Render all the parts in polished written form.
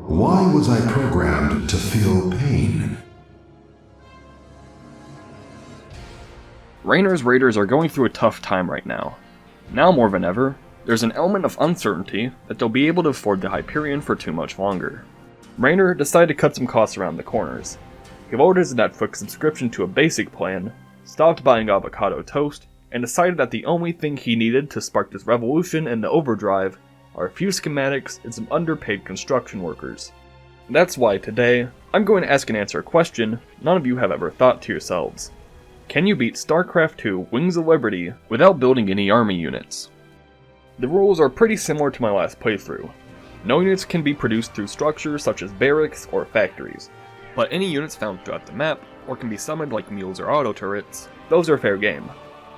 Why was I programmed to feel pain? Raynors Raiders are going through a tough time right now. Now more than ever, there's an element of uncertainty that they'll be able to afford the Hyperion for too much longer. Raynor decided to cut some costs around the corners. He lowered his Netflix subscription to a basic plan, stopped buying avocado toast, and decided that the only thing he needed to spark this revolution in the overdrive are a few schematics and some underpaid construction workers. That's why today, I'm going to ask and answer a question none of you have ever thought to yourselves. Can you beat Starcraft 2 Wings of Liberty without building any army units? The rules are pretty similar to my last playthrough. No units can be produced through structures such as barracks or factories, but any units found throughout the map, or can be summoned like mules or auto turrets, those are fair game.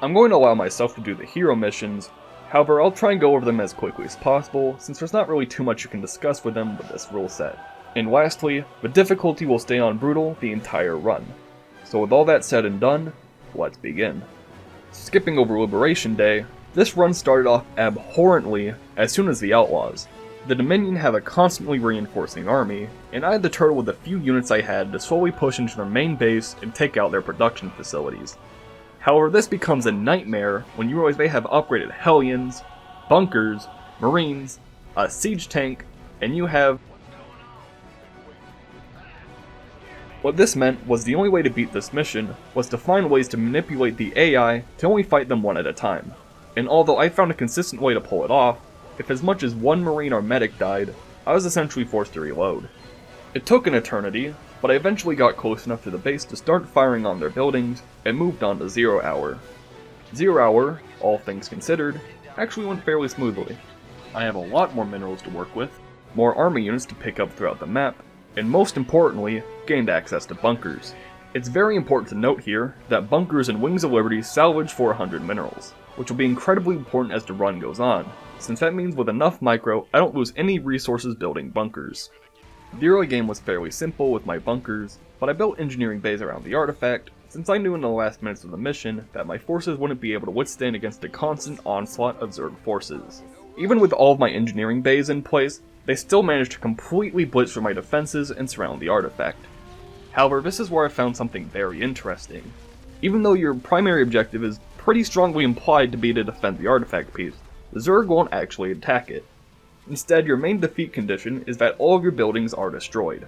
I'm going to allow myself to do the hero missions, however I'll try and go over them as quickly as possible since there's not really too much you can discuss with them with this rule set. And lastly, the difficulty will stay on brutal the entire run. So with all that said and done, let's begin. Skipping over Liberation Day, this run started off abhorrently as soon as the Outlaws. The Dominion have a constantly reinforcing army, and I had the turtle with the few units I had to slowly push into their main base and take out their production facilities. However, this becomes a nightmare when you realize they have upgraded Hellions, bunkers, marines, a siege tank, and you have... What this meant was the only way to beat this mission was to find ways to manipulate the AI to only fight them one at a time. And although I found a consistent way to pull it off, if as much as one marine or medic died, I was essentially forced to reload. It took an eternity, but I eventually got close enough to the base to start firing on their buildings, and moved on to 0 Hour. 0 Hour, all things considered, actually went fairly smoothly. I have a lot more minerals to work with, more army units to pick up throughout the map, and most importantly, gained access to bunkers. It's very important to note here that bunkers in Wings of Liberty salvage 400 minerals, which will be incredibly important as the run goes on, since that means with enough micro, I don't lose any resources building bunkers. The early game was fairly simple with my bunkers, but I built engineering bays around the artifact, since I knew in the last minutes of the mission that my forces wouldn't be able to withstand against the constant onslaught of Zerg forces. Even with all of my engineering bays in place, they still managed to completely blitz through my defenses and surround the artifact. However, this is where I found something very interesting. Even though your primary objective is pretty strongly implied to be to defend the artifact piece, the Zerg won't actually attack it. Instead, your main defeat condition is that all of your buildings are destroyed.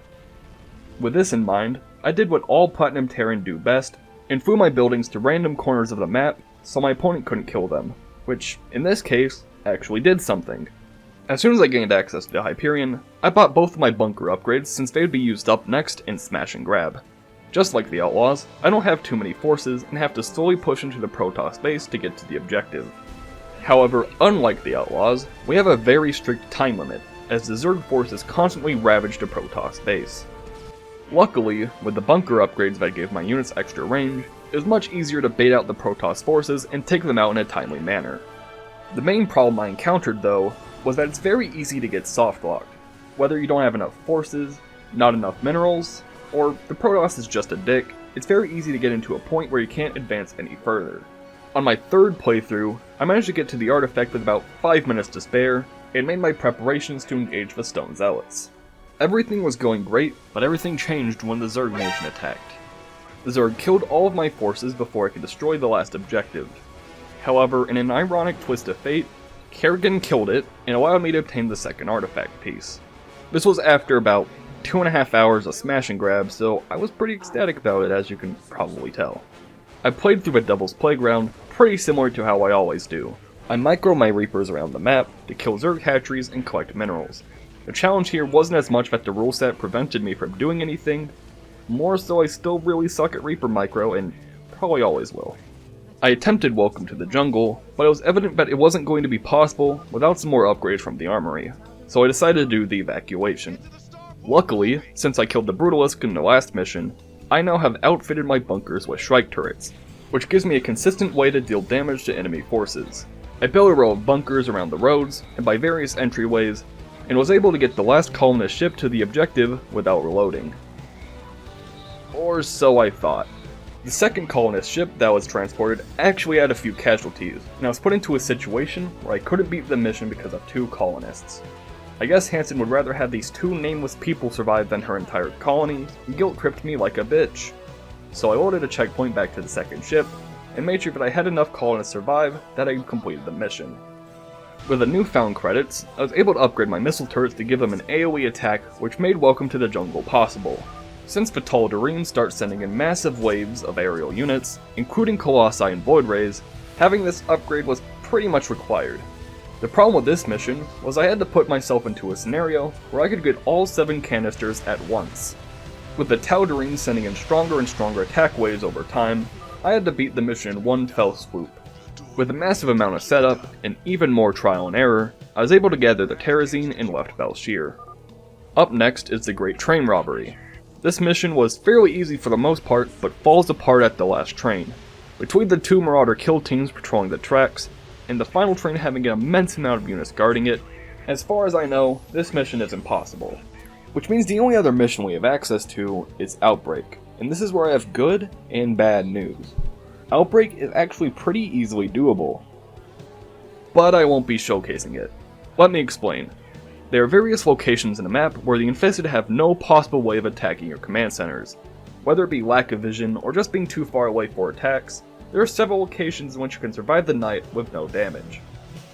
With this in mind, I did what all Platinum Terran do best, and flew my buildings to random corners of the map so my opponent couldn't kill them, which, in this case, actually did something. As soon as I gained access to the Hyperion, I bought both of my bunker upgrades since they would be used up next in Smash and Grab. Just like the Outlaws, I don't have too many forces and have to slowly push into the Protoss base to get to the objective. However, unlike the Outlaws, we have a very strict time limit, as the Zerg forces constantly ravage the Protoss base. Luckily, with the bunker upgrades that gave my units extra range, it was much easier to bait out the Protoss forces and take them out in a timely manner. The main problem I encountered, though, was that it's very easy to get soft-locked, whether you don't have enough forces, not enough minerals, or the Protoss is just a dick. It's very easy to get into a point where you can't advance any further. On my third playthrough, I managed to get to the artifact with about 5 minutes to spare, and made my preparations to engage the Stone Zealots. Everything was going great, but everything changed when the Zerg Nation attacked. The Zerg killed all of my forces before I could destroy the last objective. However, in an ironic twist of fate, Kerrigan killed it and allowed me to obtain the second artifact piece. This was after about 2.5 hours of smash and grab, so I was pretty ecstatic about it, as you can probably tell. I played through a Devil's Playground, pretty similar to how I always do. I micro my Reapers around the map to kill Zerg hatcheries and collect minerals. The challenge here wasn't as much that the rule set prevented me from doing anything, more so I still really suck at Reaper micro and probably always will. I attempted Welcome to the Jungle, but it was evident that it wasn't going to be possible without some more upgrades from the armory, so I decided to do the Evacuation. Luckily, since I killed the Brutalisk in the last mission, I now have outfitted my bunkers with Shrike turrets, which gives me a consistent way to deal damage to enemy forces. I built a row of bunkers around the roads and by various entryways, and was able to get the last colonist ship to the objective without reloading. Or so I thought. The second colonist ship that was transported actually had a few casualties, and I was put into a situation where I couldn't beat the mission because of 2 colonists. I guess Hansen would rather have these two nameless people survive than her entire colony, and guilt-tripped me like a bitch. So I ordered a checkpoint back to the second ship, and made sure that I had enough colonists survive that I completed the mission. With the newfound credits, I was able to upgrade my missile turrets to give them an AoE attack which made Welcome to the Jungle possible. Since the Tal'Darim start sending in massive waves of aerial units, including Colossi and Void Rays, having this upgrade was pretty much required. The problem with this mission was I had to put myself into a scenario where I could get all 7 canisters at once. With the Tal'Darim sending in stronger and stronger attack waves over time, I had to beat the mission in one fell swoop. With a massive amount of setup, and even more trial and error, I was able to gather the Terrazine and left Belshir. Up next is the Great Train Robbery. This mission was fairly easy for the most part, but falls apart at the last train. Between the 2 Marauder kill teams patrolling the tracks, and the final train having an immense amount of units guarding it, as far as I know, this mission is impossible. Which means the only other mission we have access to is Outbreak, and this is where I have good and bad news. Outbreak is actually pretty easily doable, but I won't be showcasing it. Let me explain. There are various locations in the map where the Infested have no possible way of attacking your command centers. Whether it be lack of vision or just being too far away for attacks, there are several locations in which you can survive the night with no damage.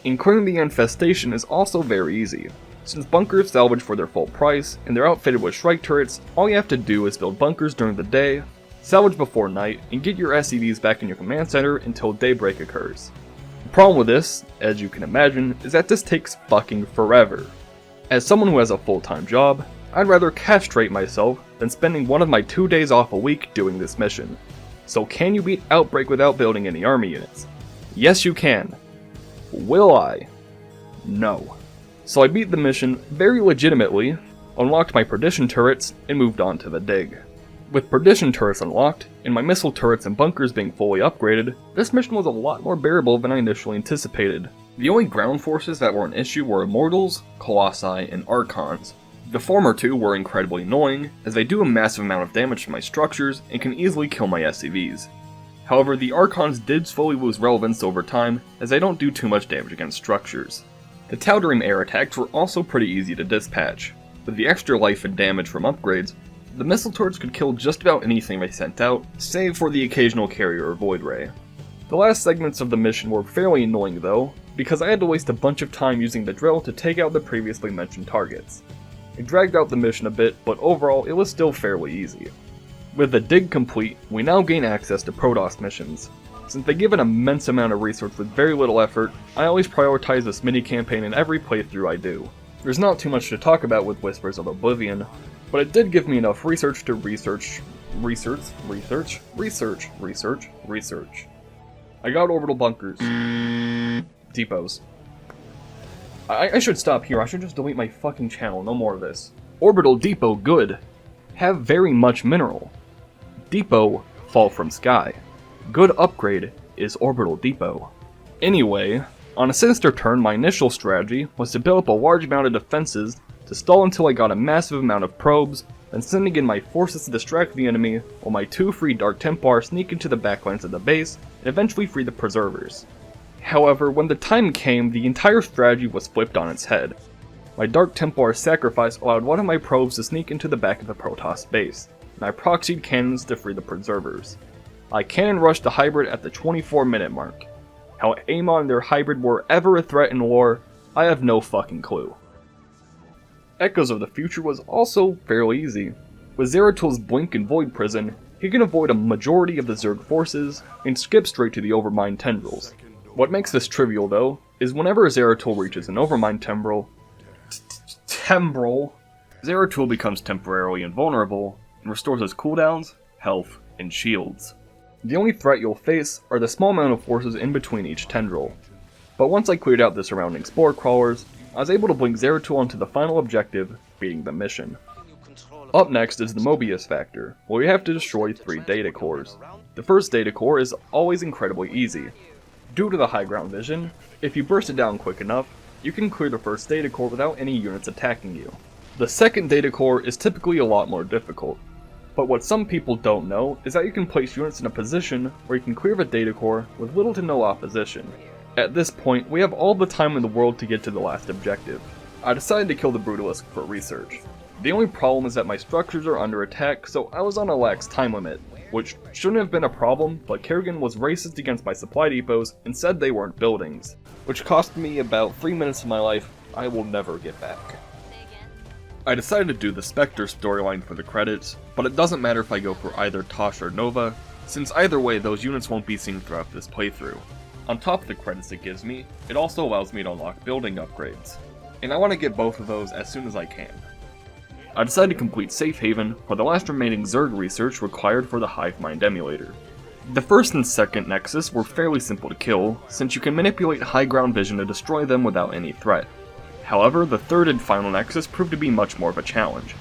And clearing the infestation is also very easy. Since bunkers salvage for their full price, and they're outfitted with strike turrets, all you have to do is build bunkers during the day, salvage before night, and get your SCVs back in your command center until daybreak occurs. The problem with this, as you can imagine, is that this takes fucking forever. As someone who has a full-time job, I'd rather castrate myself than spending one of my 2 days off a week doing this mission. So can you beat Outbreak without building any army units? Yes you can. Will I? No. So I beat the mission very legitimately, unlocked my Perdition turrets, and moved on to the dig. With Perdition turrets unlocked, and my missile turrets and bunkers being fully upgraded, this mission was a lot more bearable than I initially anticipated. The only ground forces that were an issue were Immortals, Colossi, and Archons. The former 2 were incredibly annoying, as they do a massive amount of damage to my structures and can easily kill my SCVs. However, the Archons did slowly lose relevance over time, as they don't do too much damage against structures. The Tal'Darim air attacks were also pretty easy to dispatch. With the extra life and damage from upgrades, the missile turrets could kill just about anything they sent out, save for the occasional carrier or Void Ray. The last segments of the mission were fairly annoying though, because I had to waste a bunch of time using the drill to take out the previously mentioned targets. It dragged out the mission a bit, but overall it was still fairly easy. With the dig complete, we now gain access to Protoss missions. Since they give an immense amount of research with very little effort, I always prioritize this mini-campaign in every playthrough I do. There's not too much to talk about with Whispers of Oblivion, but it did give me enough research to research. I got orbital bunkers. Depots. I should stop here, I should just delete my fucking channel, no more of this. Orbital depot, good. Have very much mineral. Depot, fall from sky. Good upgrade is orbital depot. Anyway, on a Sinister Turn, my initial strategy was to build up a large amount of defenses to stall until I got a massive amount of probes, then sending in my forces to distract the enemy, while my 2 free Dark Templars sneak into the backlines of the base, and eventually free the Preservers. However, when the time came, the entire strategy was flipped on its head. My Dark Templar sacrifice allowed one of my probes to sneak into the back of the Protoss base, and I proxied cannons to free the Preservers. I cannon rushed the hybrid at the 24-minute mark. How Amon and their hybrid were ever a threat in war, I have no fucking clue. Echoes of the Future was also fairly easy. With Zeratil's Blink and Void Prison, he can avoid a majority of the Zerg forces and skip straight to the Overmind Tendrils. What makes this trivial though, is whenever Zeratul reaches an Overmind Tendril, Zeratul becomes temporarily invulnerable and restores his cooldowns, health, and shields. The only threat you'll face are the small amount of forces in between each tendril. But once I cleared out the surrounding spore crawlers, I was able to blink Zeratul onto the final objective, beating the mission. Up next is the Moebius Factor, where you have to destroy 3 data cores. The first data core is always incredibly easy. Due to the high ground vision, if you burst it down quick enough, you can clear the first data core without any units attacking you. The second data core is typically a lot more difficult, but what some people don't know is that you can place units in a position where you can clear the data core with little to no opposition. At this point, we have all the time in the world to get to the last objective. I decided to kill the Brutalisk for research. The only problem is that my structures are under attack, so I was on a lax time limit, which shouldn't have been a problem, but Kerrigan was racist against my supply depots and said they weren't buildings, which cost me about 3 minutes of my life I will never get back. I decided to do the Spectre storyline for the credits, but it doesn't matter if I go for either Tosh or Nova, since either way those units won't be seen throughout this playthrough. On top of the credits it gives me, it also allows me to unlock building upgrades, and I want to get both of those as soon as I can. I decided to complete Safe Haven for the last remaining Zerg research required for the Hive Mind emulator. The first and second Nexus were fairly simple to kill, since you can manipulate high ground vision to destroy them without any threat. However, the third and final Nexus proved to be much more of a challenge.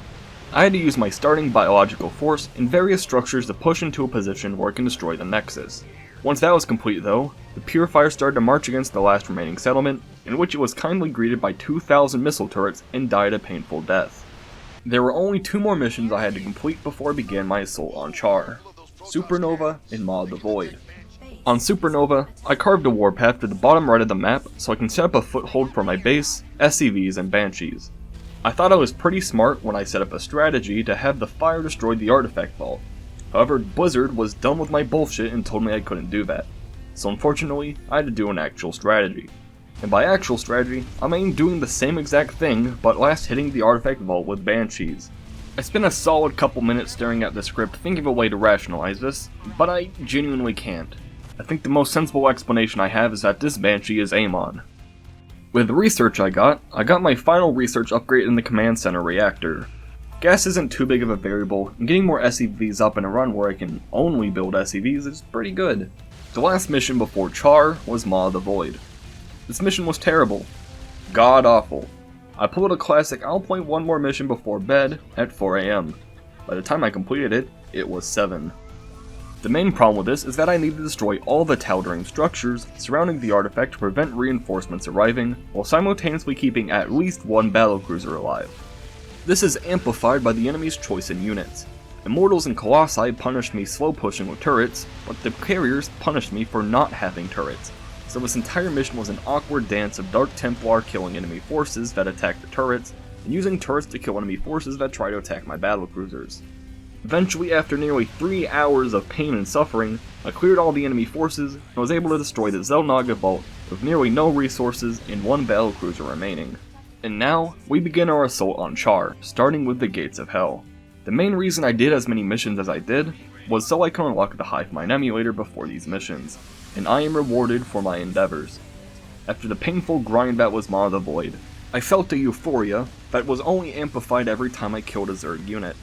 I had to use my starting biological force in various structures to push into a position where it can destroy the Nexus. Once that was complete though, the Purifier started to march against the last remaining settlement, in which it was kindly greeted by 2,000 missile turrets and died a painful death. There were only 2 more missions I had to complete before I began my assault on Char: Supernova and Maw of the Void. On Supernova, I carved a warpath to the bottom right of the map so I can set up a foothold for my base, SCVs, and Banshees. I thought I was pretty smart when I set up a strategy to have the fire destroy the artifact vault. However, Blizzard was done with my bullshit and told me I couldn't do that. So unfortunately, I had to do an actual strategy. And by actual strategy, I mean doing the same exact thing, but last hitting the artifact vault with Banshees. I spent a solid couple minutes staring at the script thinking of a way to rationalize this, but I genuinely can't. I think the most sensible explanation I have is that this Banshee is Amon. With the research I got my final research upgrade in the command center reactor. Gas isn't too big of a variable, and getting more SCVs up in a run where I can only build SCVs is pretty good. The last mission before Char was Maw of the Void. This mission was terrible. God awful. I pulled a classic I'll play one more mission before bed at 4 AM. By the time I completed it, it was 7. The main problem with this is that I need to destroy all the Tal'Darim structures surrounding the artifact to prevent reinforcements arriving, while simultaneously keeping at least 1 battlecruiser alive. This is amplified by the enemy's choice in units. Immortals and Colossi punished me slow pushing with turrets, but the carriers punished me for not having turrets. So this entire mission was an awkward dance of Dark Templar killing enemy forces that attack the turrets, and using turrets to kill enemy forces that try to attack my battlecruisers. Eventually, after nearly 3 hours of pain and suffering, I cleared all the enemy forces and was able to destroy the Xel'Naga vault with nearly no resources and 1 battlecruiser remaining. And now, we begin our assault on Char, starting with the Gates of Hell. The main reason I did as many missions as I did was so I could unlock the Hive Mind emulator before these missions, and I am rewarded for my endeavors. After the painful grind that was Maw of the Void, I felt a euphoria that was only amplified every time I killed a Zerg unit.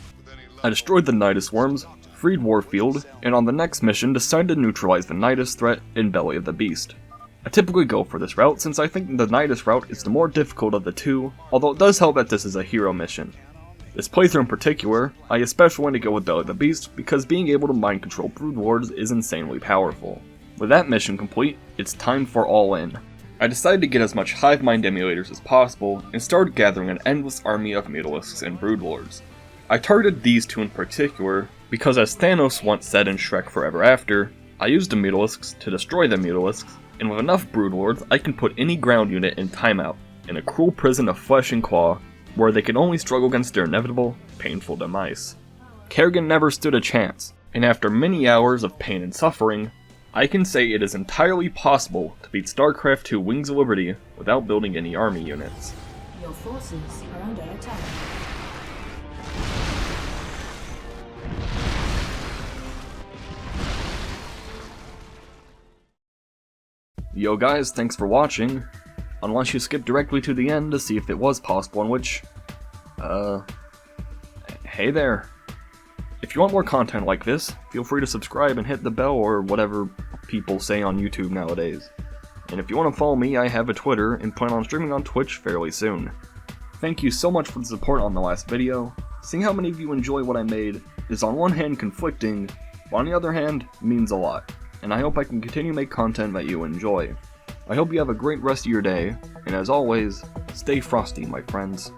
I destroyed the Nidus Worms, freed Warfield, and on the next mission decided to neutralize the Nidus threat in Belly of the Beast. I typically go for this route since I think the Nidus route is the more difficult of the two, although it does help that this is a hero mission. This playthrough in particular, I especially want to go with Belly of the Beast because being able to mind control Brood Lords is insanely powerful. With that mission complete, it's time for All In. I decided to get as much Hive Mind emulators as possible and started gathering an endless army of Mutalisks and Brood Lords. I targeted these 2 in particular because, as Thanos once said in Shrek Forever After, I used the Mutalisks to destroy the Mutalisks, and with enough Brood Lords I can put any ground unit in timeout, in a cruel prison of flesh and claw, where they can only struggle against their inevitable, painful demise. Kerrigan never stood a chance, and after many hours of pain and suffering, I can say it is entirely possible to beat Starcraft 2 Wings of Liberty without building any army units. Your forces are under attack. Yo guys, thanks for watching. Unless you skip directly to the end to see if it was possible, in which, hey there. If you want more content like this, feel free to subscribe and hit the bell or whatever people say on YouTube nowadays. And if you want to follow me, I have a Twitter and plan on streaming on Twitch fairly soon. Thank you so much for the support on the last video. Seeing how many of you enjoy what I made is on one hand conflicting, but on the other hand means a lot. And I hope I can continue to make content that you enjoy. I hope you have a great rest of your day, and as always, stay frosty, my friends.